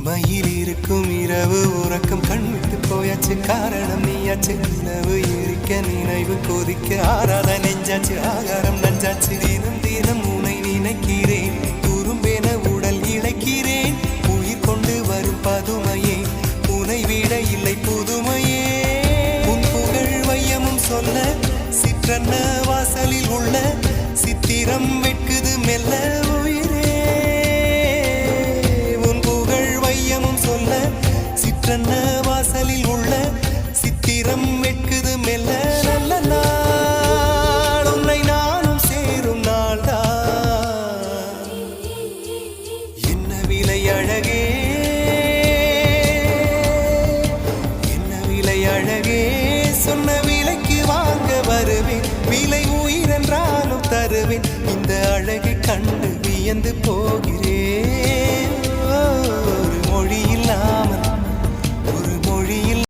தனிமையில் இருக்கும் இரவு உறக்கம் கண்விட்டு போயாச்சு காரணம் நீயாச்சு நிலவு எரிக்க நினைவு கொதிக்க ஆறாத நெஞ்சாச்சு ஆகாரம் நஞ்சாச்சு தினம் தினம் உனை நினைக்கிறேன் குறும்பென உடல் இழைக்கிறேன் உயிர் கொண்டு வரும் பதுமையே உனை விட இல்லை புதுமையே உன் புகழ் வையமும் சொல்ல சிற்றன்ன வாசலில் உள்ள சித்திரம் வெட்குது மெல்ல வாசலில் உள்ள சித்திரம் வெட்குது மெல்ல நல்ல நாள் உன்னை நானும் சேரும் நாள்தான் என்ன விலை அழகே என்ன விலை அழகே சொன்ன விலைக்கு வாங்க வருவேன் விலை உயிரென்றாலும் தருவேன் இந்த அழகை கண்டு வியந்து போகிறேன்